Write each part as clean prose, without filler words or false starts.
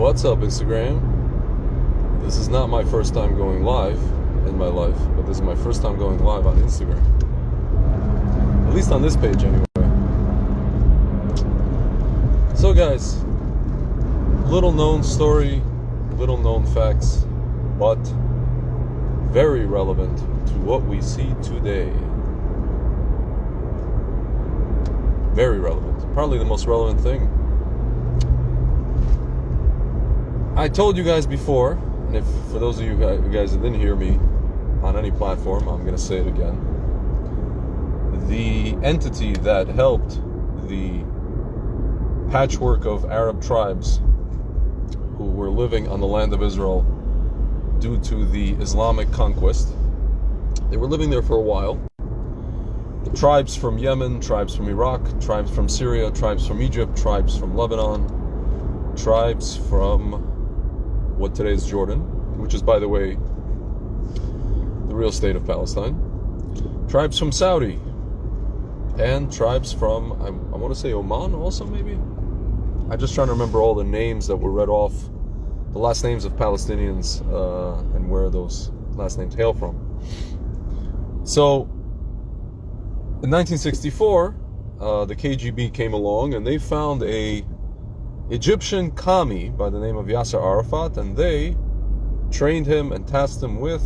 What's up, Instagram? This is not my first time going live in my life, but this is my first time going live on Instagram. At least on this page, anyway. So, guys, little known story, little known facts, but very relevant to what we see today. Very relevant. Probably the most relevant thing. I told you guys before, and if for those of you guys that didn't hear me on any platform, I'm going to say it again. The entity that helped the patchwork of Arab tribes who were living on the land of Israel due to the Islamic conquest, they were living there for a while. The tribes from Yemen, tribes from Iraq, tribes from Syria, tribes from Egypt, tribes from Lebanon, tribes from what today is Jordan, which is, by the way, the real state of Palestine, tribes from Saudi, and tribes from, I want to say Oman also, maybe? I'm just trying to remember all the names that were read off, the last names of Palestinians, and where those last names hail from. So, in 1964, the KGB came along and they found a Egyptian commie by the name of Yasser Arafat, and they trained him and tasked him with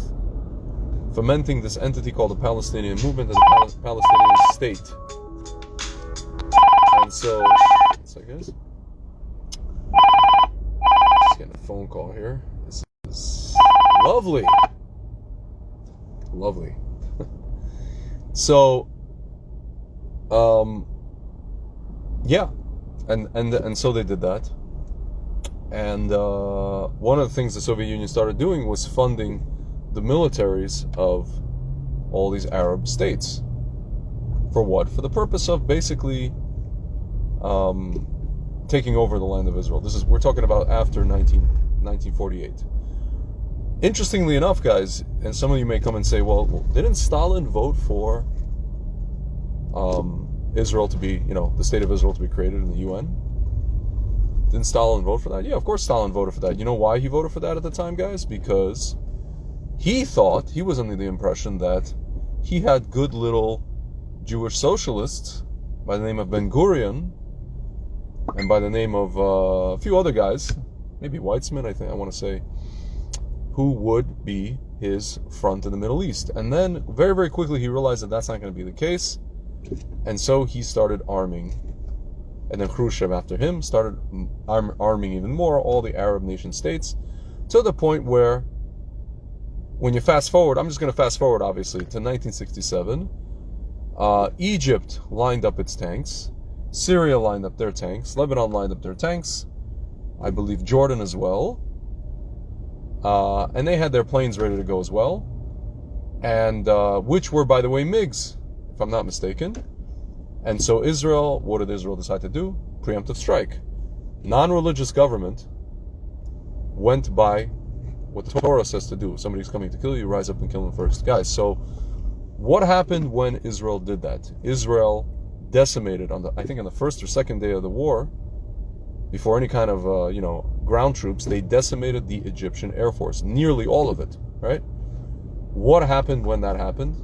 fomenting this entity called the Palestinian movement as a Palestinian state. And so, what's that, guys? Just getting a phone call here. This is lovely. Lovely. So, yeah. And so they did that. And one of the things the Soviet Union started doing was funding the militaries of all these Arab states. For what? For the purpose of basically taking over the land of Israel. We're talking about after 1948. Interestingly enough, guys, and some of you may come and say, well, didn't Stalin vote for Israel to be, the state of Israel to be created in the UN? Didn't Stalin vote for that? Yeah, of course Stalin voted for that. You know why he voted for that at the time, guys? Because he was under the impression that he had good little Jewish socialists by the name of Ben Gurion and by the name of a few other guys, maybe Weitzman, I want to say, who would be his front in the Middle East. And then very, very quickly he realized that that's not going to be the case. And so he started arming, and then Khrushchev after him started arming even more all the Arab nation states, to the point where, when you fast forward, I'm just going to fast forward obviously to 1967, Egypt lined up its tanks, Syria lined up their tanks, Lebanon lined up their tanks, I believe Jordan as well, and they had their planes ready to go as well, and which were, by the way, MiGs, if I'm not mistaken. And so Israel, what did Israel decide to do? Preemptive strike. Non-religious government went by what the Torah says to do. If somebody's coming to kill you, rise up and kill them first. Guys, so what happened when Israel did that? Israel decimated on the first or second day of the war, before any kind of ground troops, they decimated the Egyptian Air Force, nearly all of it, right? What happened when that happened?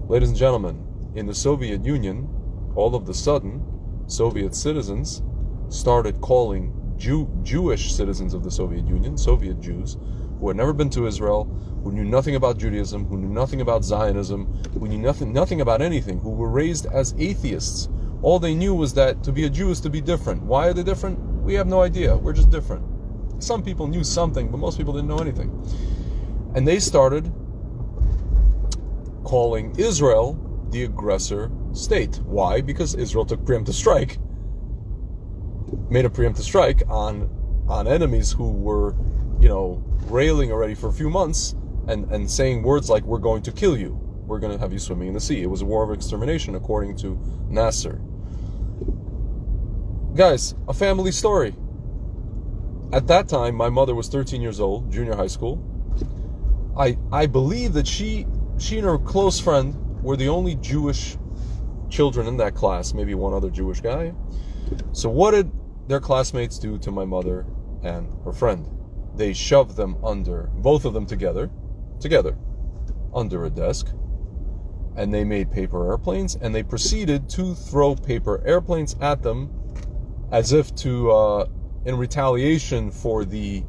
Ladies and gentlemen, in the Soviet Union, all of the sudden, Soviet citizens started calling Jewish citizens of the Soviet Union, Soviet Jews, who had never been to Israel, who knew nothing about Judaism, who knew nothing about Zionism, who knew nothing about anything, who were raised as atheists. All they knew was that to be a Jew is to be different. Why are they different? We have no idea. We're just different. Some people knew something, but most people didn't know anything. And they started calling Israel the aggressor state. Why? Because Israel took preemptive strike, made a preemptive strike on enemies who were, railing already for a few months and saying words like, we're going to kill you. We're going to have you swimming in the sea. It was a war of extermination, according to Nasser. Guys, a family story. At that time, my mother was 13 years old, junior high school. I believe that she and her close friend were the only Jewish children in that class, maybe one other Jewish guy. So what did their classmates do to my mother and her friend. They shoved them under, both of them together, under a desk, and they made paper airplanes, and they proceeded to throw paper airplanes at them as if to, in retaliation for the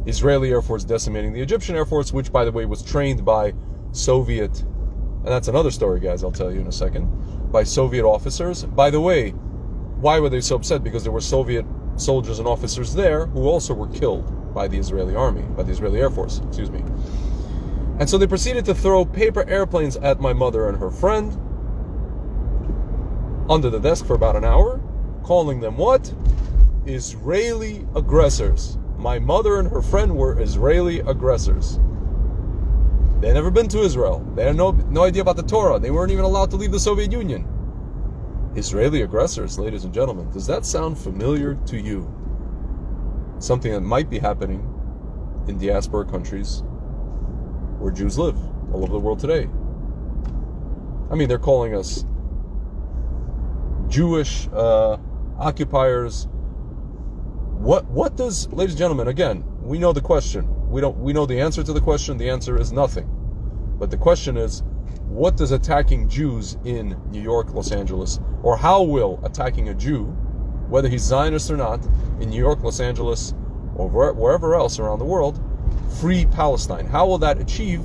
Israeli Air Force decimating the Egyptian Air Force, which, by the way, was trained by Soviet, and that's another story, guys, I'll tell you in a second, by Soviet officers. By the way, why were they so upset? Because there were Soviet soldiers and officers there who also were killed by the Israeli army, by the Israeli Air Force, excuse me. And so they proceeded to throw paper airplanes at my mother and her friend under the desk for about an hour, calling them what? Israeli aggressors. My mother and her friend were Israeli aggressors. They had never been to Israel. They had no idea about the Torah. They weren't even allowed to leave the Soviet Union. Israeli aggressors, ladies and gentlemen. Does that sound familiar to you? Something that might be happening in diaspora countries where Jews live all over the world today. I mean, they're calling us Jewish occupiers. What does, ladies and gentlemen, again, we know the question. We know the answer to the question. The answer is nothing. But the question is, what does attacking Jews in New York, Los Angeles, or how will attacking a Jew, whether he's Zionist or not, in New York, Los Angeles, or wherever else around the world, free Palestine? How will that achieve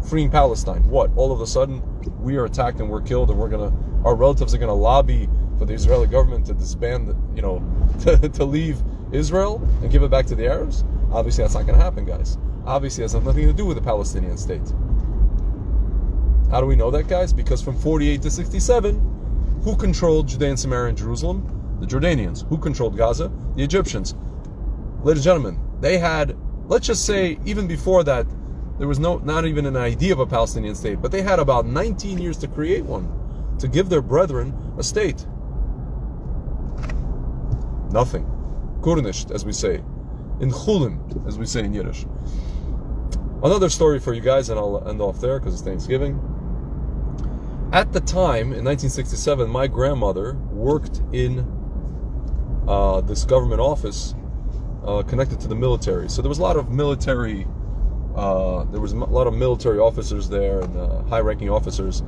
freeing Palestine? What? All of a sudden, we are attacked and we're killed, and our relatives are gonna lobby for the Israeli government to disband, to leave Israel and give it back to the Arabs? Obviously, that's not going to happen, guys. Obviously, it has nothing to do with the Palestinian state. How do we know that, guys? Because from 48 to 67, who controlled Judea and Samaria and Jerusalem? The Jordanians. Who controlled Gaza? The Egyptians. Ladies and gentlemen, they had, let's just say, even before that, there was not even an idea of a Palestinian state, but they had about 19 years to create one, to give their brethren a state. Nothing. Kurnisht, as we say. In Chulim, as we say in Yiddish. Another story for you guys, and I'll end off there because it's Thanksgiving. At the time, in 1967, my grandmother worked in this government office connected to the military. So there was a lot of military, officers there and high-ranking officers.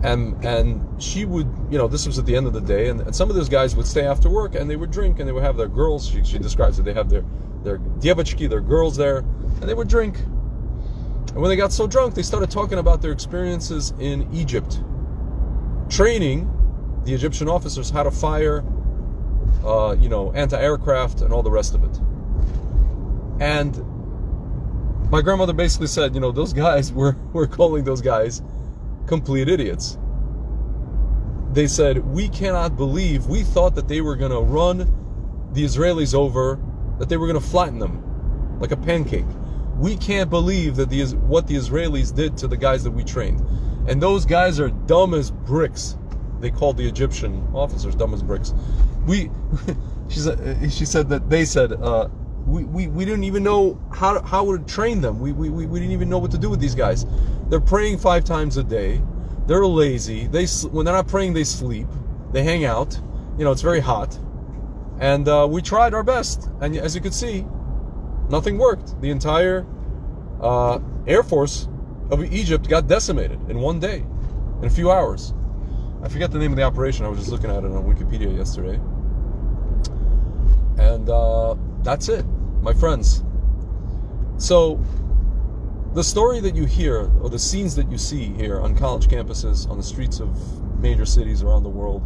And she would, this was at the end of the day, and some of those guys would stay after work and they would drink and they would have their girls. She describes it. They have their dievachki, their girls there, and they would drink. And when they got so drunk, they started talking about their experiences in Egypt, training the Egyptian officers how to fire, anti-aircraft and all the rest of it. And my grandmother basically said, those guys, we're calling those guys complete idiots. They said, we cannot believe, we thought that they were going to run the Israelis over, that they were going to flatten them like a pancake. We can't believe that what the Israelis did to the guys that we trained. And those guys are dumb as bricks. They called the Egyptian officers dumb as bricks. She said that they said, we didn't even know how to train them. We didn't even know what to do with these guys. They're praying 5 times a day. They're lazy. When they're not praying, they sleep. They hang out. It's very hot. And we tried our best. And as you could see, nothing worked. The entire Air Force of Egypt got decimated in one day, in a few hours. I forget the name of the operation. I was just looking at it on Wikipedia yesterday. And that's it, my friends. So the story that you hear, or the scenes that you see here on college campuses, on the streets of major cities around the world,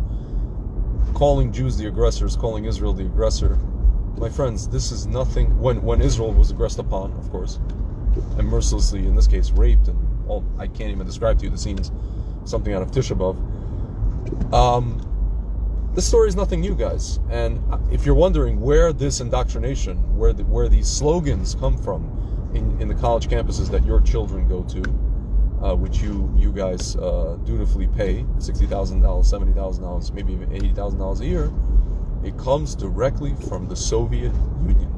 calling Jews the aggressors, calling Israel the aggressor, my friends, this is nothing. When Israel was aggressed upon, of course, and mercilessly, in this case, raped, and all, I can't even describe to you the scenes, something out of Tisha B'Av. This story is nothing new, guys. And if you're wondering where this indoctrination, where these slogans come from in the college campuses that your children go to, which you guys dutifully pay $60,000, $70,000, maybe even $80,000 a year, it comes directly from the Soviet Union.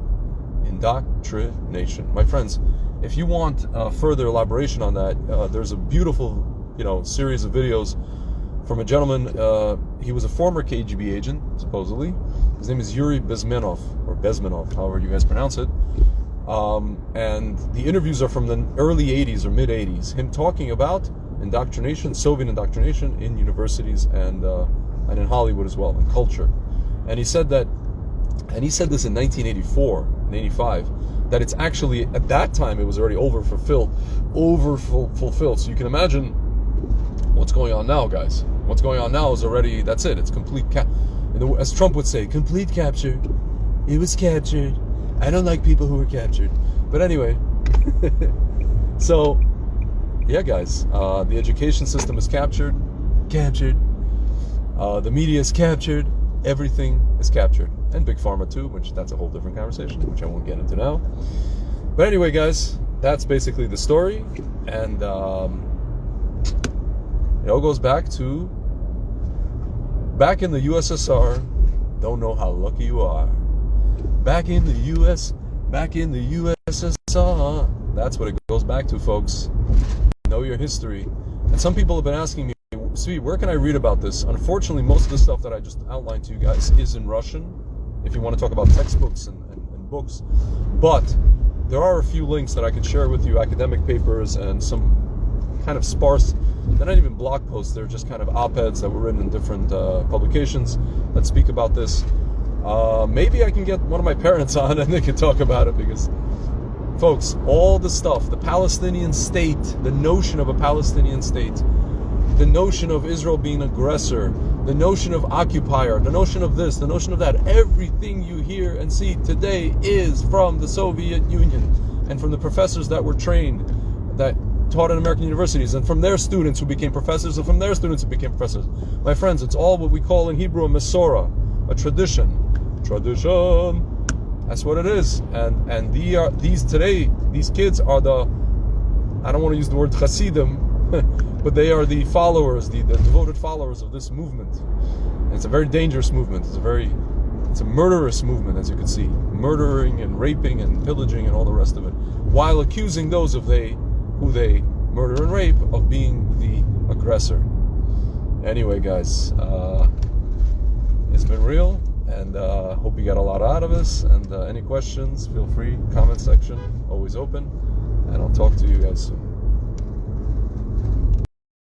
Indoctrination. My friends, if you want further elaboration on that, there's a beautiful, series of videos from a gentleman. He was a former KGB agent, supposedly, His name is Yuri Bezmenov, or Bezmenov, however you guys pronounce it. And the interviews are from the early 80s or mid 80s. Him talking about indoctrination, Soviet indoctrination in universities and in Hollywood as well, and culture. And he said this in 1984 and 85, that it's actually, at that time, it was already fulfilled. So you can imagine what's going on now, guys. What's going on now is already, that's it. It's complete, as Trump would say, complete capture. It was captured. I don't like people who were captured. But anyway, so, yeah, guys, the education system is captured. The media is captured. Everything is captured. And Big Pharma too, which that's a whole different conversation, which I won't get into now. But anyway, guys, that's basically the story. And it all goes back to back in the USSR. Don't know how lucky you are. Back in the USSR. That's what it goes back to, folks. Know your history. And some people have been asking me, Svi, where can I read about this? Unfortunately, most of the stuff that I just outlined to you guys is in Russian, if you want to talk about textbooks and books. But there are a few links that I can share with you, academic papers and some kind of sparse, they're not even blog posts, they're just kind of op-eds that were written in different publications that speak about this. Maybe I can get one of my parents on and they can talk about it, because, folks, all the stuff, the Palestinian state, the notion of a Palestinian state, the notion of Israel being aggressor, the notion of occupier, the notion of this, the notion of that, everything you hear and see today is from the Soviet Union and from the professors that were trained, that taught in American universities, and from their students who became professors, and from their students who became professors. My friends, it's all what we call in Hebrew a Mesorah, a tradition. That's what it is. And these kids are the, I don't want to use the word Hasidim, but they are the followers, the devoted followers of this movement. And it's a very dangerous movement. It's a murderous movement, as you can see. Murdering and raping and pillaging and all the rest of it, while accusing those who they murder and rape of being the aggressor. Anyway, guys, it's been real, and hope you got a lot out of this. And any questions, feel free, comment section, always open, and I'll talk to you guys soon.